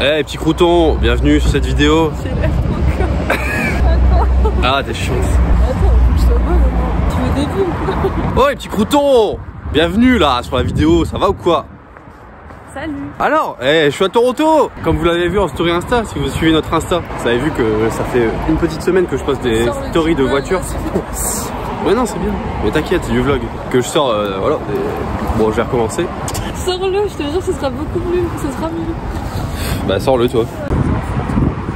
Hey petit crouton, bienvenue sur cette vidéo. J'ai l'air trop con. Ah t'es chiante. Attends, faut que je sois bonne au moins. Tu veux des vues? Oh les petits croutons, bienvenue là sur la vidéo, ça va ou quoi? Salut. Alors, je suis à Toronto. Comme vous l'avez vu en story Insta, si vous suivez notre Insta, vous avez vu que ça fait une petite semaine que je poste des stories de voitures. Ouais non c'est bien, mais t'inquiète, c'est du vlog. Que je sors, voilà. Bon je vais recommencer. Sors-le, je te jure ce sera beaucoup mieux, ce sera mieux. Bah sors-le toi.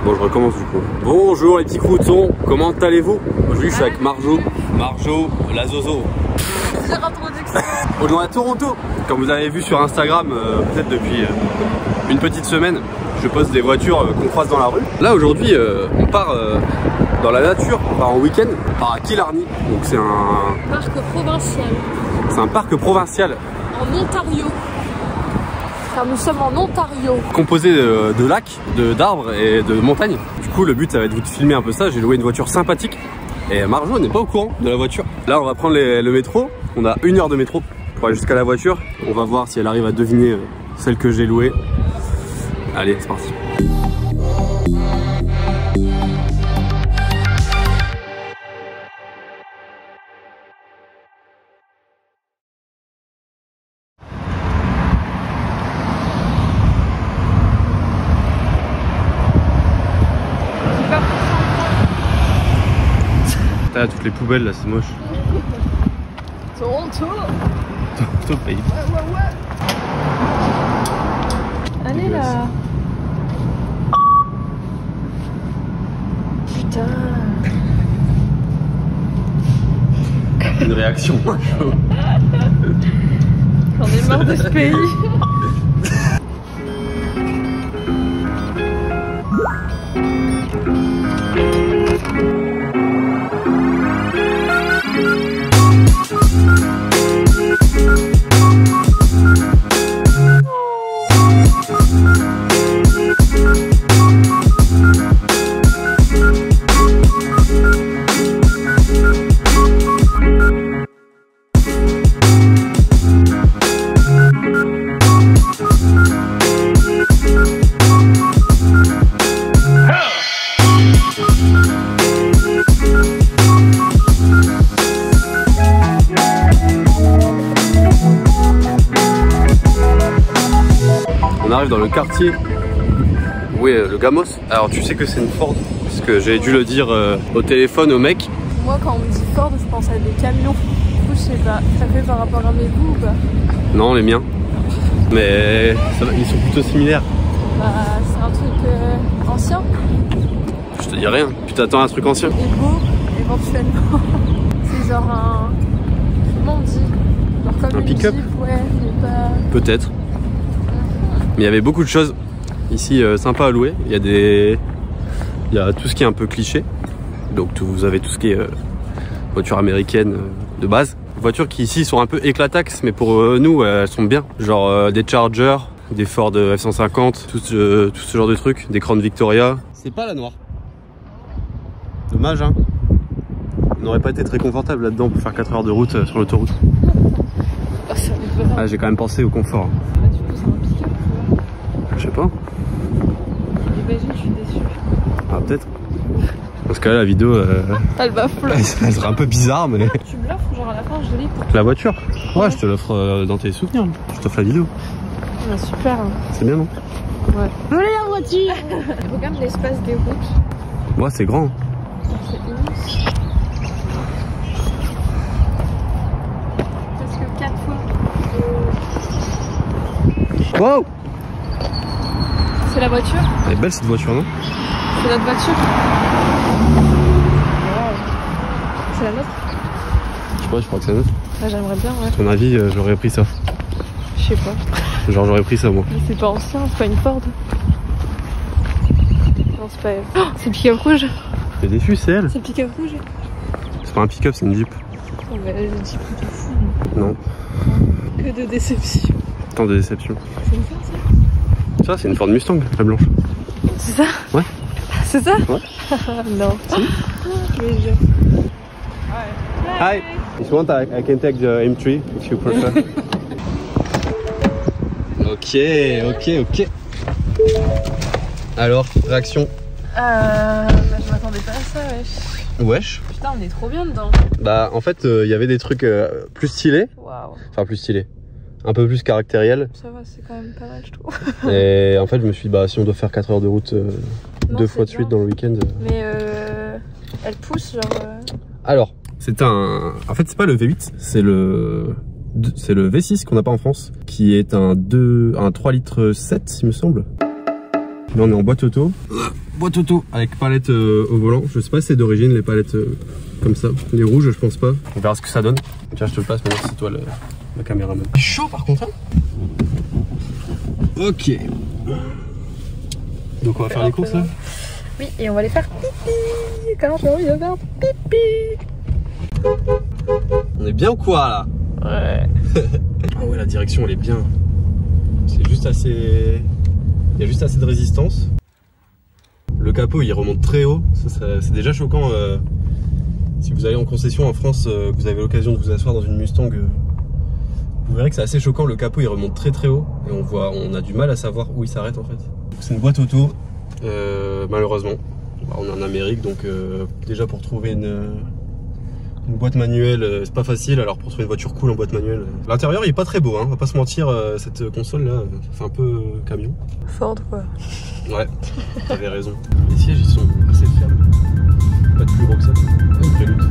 Bon je recommence du coup. Bonjour les petits croutons, comment allez-vous? Aujourd'hui je suis avec Marjo, la Zozo. Pire introduction. On est à Toronto. Comme vous avez vu sur Instagram, peut-être depuis une petite semaine, je poste des voitures qu'on croise dans la rue. Là aujourd'hui on part dans la nature, on part en week-end, on part à Killarney. Donc c'est un Parc provincial. C'est un parc provincial. En Ontario. Car nous sommes en Ontario. Composé de lacs, d'arbres et de montagnes. Du coup le but ça va être de vous filmer un peu ça. J'ai loué une voiture sympathique. Et Marjo n'est pas au courant de la voiture. Là on va prendre le métro. On a 1 heure de métro pour aller jusqu'à la voiture. On va voir si elle arrive à deviner celle que j'ai louée. Allez c'est parti. Ah, toutes les poubelles là, c'est moche. Toronto. Toronto pays. Ouais. Allez là. Putain. Une réaction moi chaud. J'en ai marre de ce pays. On arrive dans le quartier où est le Gamos. Alors tu sais que c'est une Ford, parce que j'ai dû le dire au téléphone au mec. Moi quand on me dit Ford, je pense à des camions. Du coup je sais pas, ça fait par rapport à mes goûts ou pas? Non les miens. Mais ça va, ils sont plutôt similaires. Bah c'est un truc ancien. Je te dis rien, tu t'attends à un truc ancien. Et beau, éventuellement. C'est genre un... Comment on dit? Genre comme un pick-up? Ouais, mais pas... Peut-être. Mais il y avait beaucoup de choses ici sympas à louer. Il y a tout ce qui est un peu cliché. Donc vous avez tout ce qui est voiture américaine de base. Voitures qui ici sont un peu éclataxes, mais pour nous elles sont bien. Genre des Charger, des Ford F-150, tout ce genre de trucs, des Crown Victoria. C'est pas la noire. Dommage hein. On n'aurait pas été très confortable là-dedans pour faire 4 heures de route sur l'autoroute. Ah, j'ai quand même pensé au confort. Ah, du coup c'est un pick-up. Je sais pas. Imagine, je suis déçue. Ah peut-être. Parce que là la vidéo Elle va flop. elle sera un peu bizarre mais... Tu me l'offres genre à la fin je lis pour... La voiture? Ouais je te l'offre dans tes souvenirs. Je t'offre la vidéo. Ah, super hein. C'est bien non? Ouais. Voler la voiture. Regarde l'espace des routes. Ouais c'est grand. C'est immense. Presque 4 fois. Wow. C'est la voiture? Elle est belle cette voiture non? C'est notre voiture? C'est la nôtre? Je sais pas, je crois que c'est la nôtre. Ah, j'aimerais bien, ouais. À ton avis j'aurais pris ça. Je sais pas. Genre j'aurais pris ça moi. Mais c'est pas ancien, c'est pas une Ford. Non, c'est pas elle. Oh, c'est le pick-up rouge. T'es déçu, c'est elle? C'est le pick-up rouge. C'est pas un pick-up, c'est une Jeep. Oh, mais elle, je dis plutôt fou. Non. Que de déception. Tant de déception. C'est une Ford ça? Ça c'est une Ford Mustang, la blanche. C'est ça? Ouais. C'est ça? Ouais. Non. Si. Mais je... Hi. If you want, I can take the M3 if you prefer. Ok. Alors, réaction? Bah, je m'attendais pas à ça, wesh. Wesh. Putain, on est trop bien dedans. Bah en fait, il y avait des trucs plus stylés. Waouh. Enfin plus stylés. Un peu plus caractériels. Ça va, c'est quand même pas mal, je trouve. Et en fait, je me suis dit, bah si on doit faire 4 heures de route Non, 2 c'est fois de suite bien. dans le week-end. Mais elle pousse, genre. Alors, c'est un... En fait, c'est pas le V8, c'est le V6 qu'on n'a pas en France, qui est un 3 litres 7, il me semble. Là, on est en boîte auto. Boîte auto avec palette au volant. Je sais pas si c'est d'origine les palettes comme ça. Les rouges, je pense pas. On verra ce que ça donne. Tiens, je te le passe maintenant, c'est toi la caméraman. C'est chaud par contre. Hein. Ok. Donc on va faire les courses là. Oui, et on va les faire pipi. Quand j'ai envie de faire pipi. On est bien ou quoi là? Ouais. Ah ouais, la direction elle est bien. C'est juste assez... Il y a juste assez de résistance. Le capot il remonte très haut. C'est déjà choquant. Si vous allez en concession en France, que vous avez l'occasion de vous asseoir dans une Mustang, vous verrez que c'est assez choquant. Le capot il remonte très très haut. Et on a du mal à savoir où il s'arrête en fait. C'est une boîte auto, malheureusement. On est en Amérique, donc déjà pour trouver une boîte manuelle, c'est pas facile. Alors pour trouver une voiture cool en boîte manuelle, l'intérieur il est pas très beau, hein, on va pas se mentir. Cette console là, ça fait un peu camion. Ford quoi. Ouais, t'avais raison. Les sièges ils sont assez fermes, pas de plus gros que ça. Une Prélude.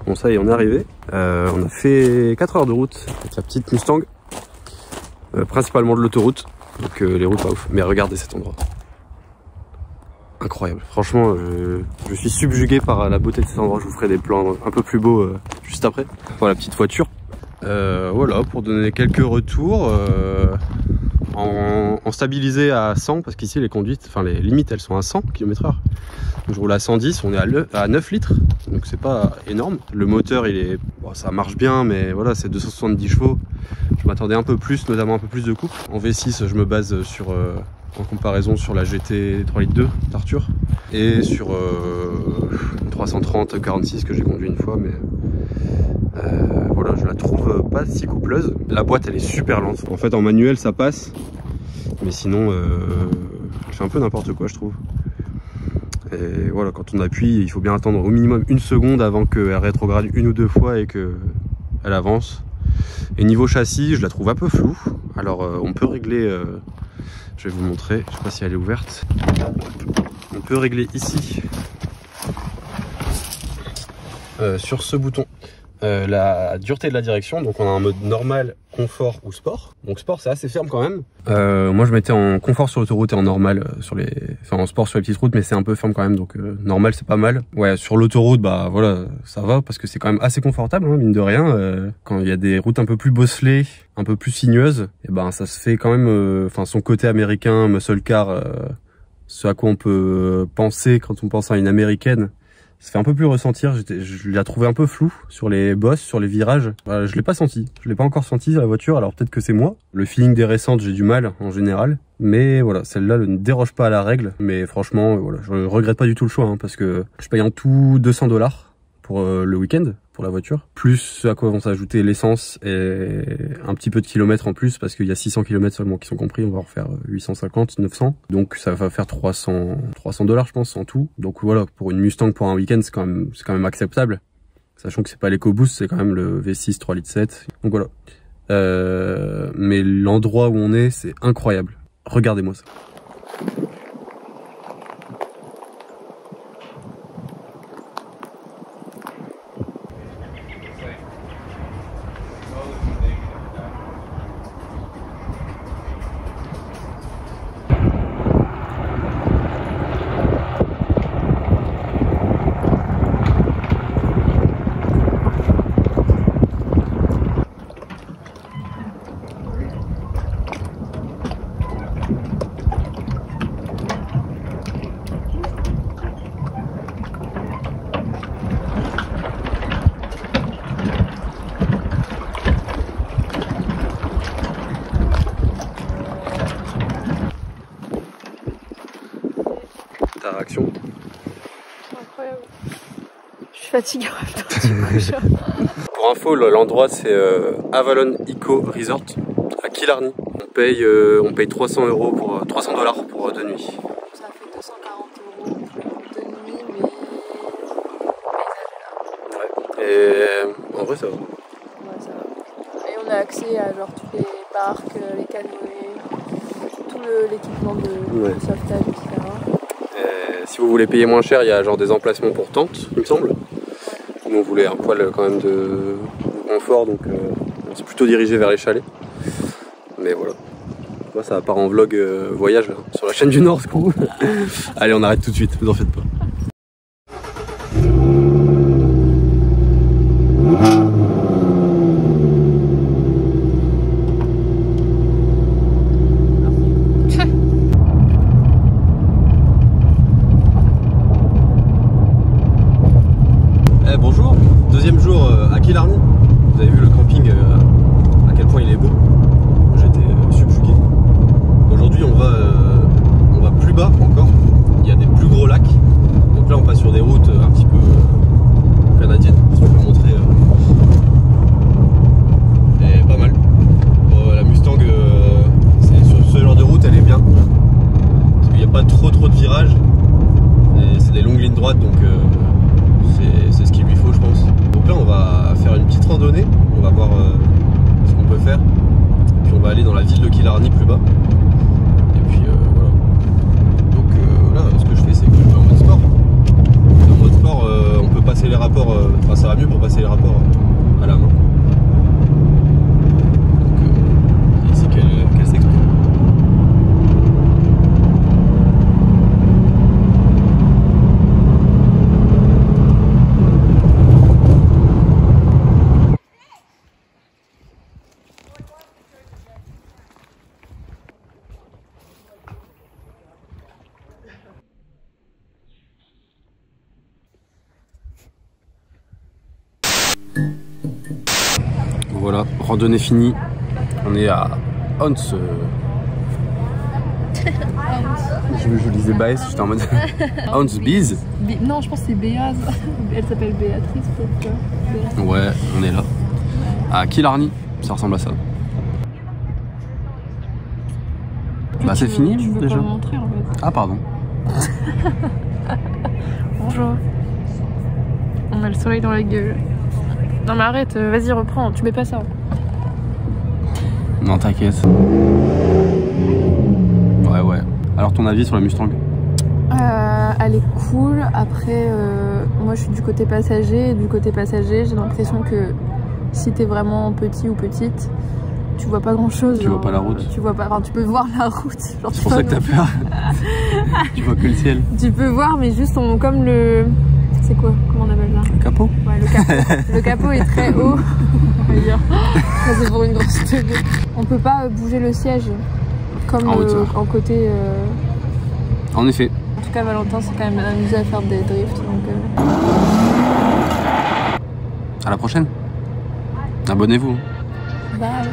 Bon ça y est, on est arrivé. On a fait 4 heures de route avec la petite Mustang. Principalement de l'autoroute. Donc les routes pas ouf. Mais regardez cet endroit. Incroyable. Franchement, je suis subjugué par la beauté de cet endroit. Je vous ferai des plans un peu plus beaux juste après. Voilà, la petite voiture. Voilà, pour donner quelques retours. En stabilisé à 100, parce qu'ici les conduites, enfin les limites elles sont à 100 km/h. Donc je roule à 110, on est à 9 litres, donc c'est pas énorme. Le moteur il est, bon, ça marche bien, mais voilà, c'est 270 chevaux. Je m'attendais un peu plus, notamment un peu plus de couple. En V6 je me base sur, en comparaison sur la GT 3 litres 2 d'Arthur et sur 330 46 que j'ai conduit une fois, mais voilà, je la trouve pas si coupleuse. La boîte elle est super lente. En fait en manuel ça passe, mais sinon elle fait un peu n'importe quoi je trouve. Et voilà, quand on appuie il faut bien attendre au minimum 1 seconde avant qu'elle rétrograde 1 ou 2 fois et qu'elle avance. Et niveau châssis je la trouve un peu floue. Alors on peut régler, je vais vous montrer, je sais pas si elle est ouverte. On peut régler ici sur ce bouton la dureté de la direction. Donc on a un mode normal, confort ou sport. Donc sport c'est assez ferme quand même. Moi je mettais en confort sur l'autoroute et en normal en sport sur les petites routes, mais c'est un peu ferme quand même, donc normal c'est pas mal. Ouais, sur l'autoroute bah voilà ça va parce que c'est quand même assez confortable, hein, mine de rien. Quand il y a des routes un peu plus bosselées, un peu plus sinueuses, et ben ça se fait quand même, son côté américain, muscle car, ce à quoi on peut penser quand on pense à une américaine, Ça fait un peu plus ressentir, je l'ai trouvé un peu flou sur les bosses, sur les virages. Voilà, je l'ai pas senti, je l'ai pas encore senti la voiture, alors peut-être que c'est moi. Le feeling des récentes, j'ai du mal en général. Mais voilà, celle-là ne déroge pas à la règle. Mais franchement, voilà, je regrette pas du tout le choix, hein, parce que je paye en tout 200 $ pour le week-end, pour la voiture. Plus à quoi vont s'ajouter l'essence et un petit peu de kilomètres en plus, parce qu'il y a 600 km seulement qui sont compris, on va en refaire 850, 900. Donc ça va faire 300 $ je pense en tout. Donc voilà, pour une Mustang pour un week-end, c'est quand même acceptable. Sachant que c'est pas l'EcoBoost, c'est quand même le V6 3,7 litres. Donc voilà. Mais l'endroit où on est, c'est incroyable. Regardez-moi ça. Ta réaction? Incroyable. Je suis fatiguée en même temps. Pour info, l'endroit c'est Avalon Eco Resort à Killarney. On paye 300 $ pour 2 nuits. Ça fait 240 € de nuit, mais Ouais. Et en vrai ça va. ouais, ça va. Et on a accès à genre tous les parcs, les canoës, tout l'équipement de sauvetage, etc. Si vous voulez payer moins cher, il y a genre des emplacements pour tentes, il me semble. Nous on voulait un poil quand même de confort, donc on s'est plutôt dirigé vers les chalets. Mais voilà. Moi ça part en vlog voyage là, sur la chaîne du Nord, Screw. Allez, on arrête tout de suite, vous en faites pas. Bonjour, deuxième jour à Killarney. Vous avez vu le camping, à quel point il est beau. J'étais subjugué. Aujourd'hui on va plus bas encore. Il y a des plus gros lacs. Donc là on passe sur des routes un petit peu canadiennes. Si je peux vous montrer. Et pas mal. La Mustang, sur ce genre de route elle est bien. Parce qu'il n'y a pas trop de virages. Et c'est des longues lignes droites, donc c'est ce qu'il lui faut, je pense. Donc là on va faire une petite randonnée, on va voir ce qu'on peut faire, puis on va aller dans la ville de Killarney plus bas, et puis voilà. Donc là ce que je fais, c'est que je vais en mode sport. En mode sport on peut passer les rapports, enfin ça va mieux pour passer les rapports à la main. Donc ici qu'elle s'exprime. Voilà, randonnée finie. On est à Hans. Je lisais Baez, j'étais en mode Hans Biz. Non, je pense que c'est Béaz. Elle s'appelle Béatrice, peut-être. Ouais, on est là. À Killarney, ça ressemble à ça. Bah c'est fini tu veux déjà. Pas me montrer, en fait. Ah pardon. Bonjour. On a le soleil dans la gueule. Non mais arrête, vas-y reprends, tu mets pas ça. Non t'inquiète. Ouais. Alors ton avis sur la Mustang? Elle est cool. Après, moi je suis du côté passager. Et du côté passager, j'ai l'impression que si t'es vraiment petit ou petite, tu vois pas grand chose. Tu vois pas la route. Tu vois pas, enfin, tu peux voir la route. C'est pour ça que t'as peur. Tu vois que le ciel. Tu peux voir, mais juste comme le. C'est quoi? Comment on appelle ça? Le capot? Ouais, le capot. Le capot est très haut. On va dire. Ça, c'est pour une grosse teubée. On peut pas bouger le siège comme en côté. En effet. tout cas, Valentin s'est quand même amusé à faire des drifts. Donc, À la prochaine. Abonnez-vous. Bye.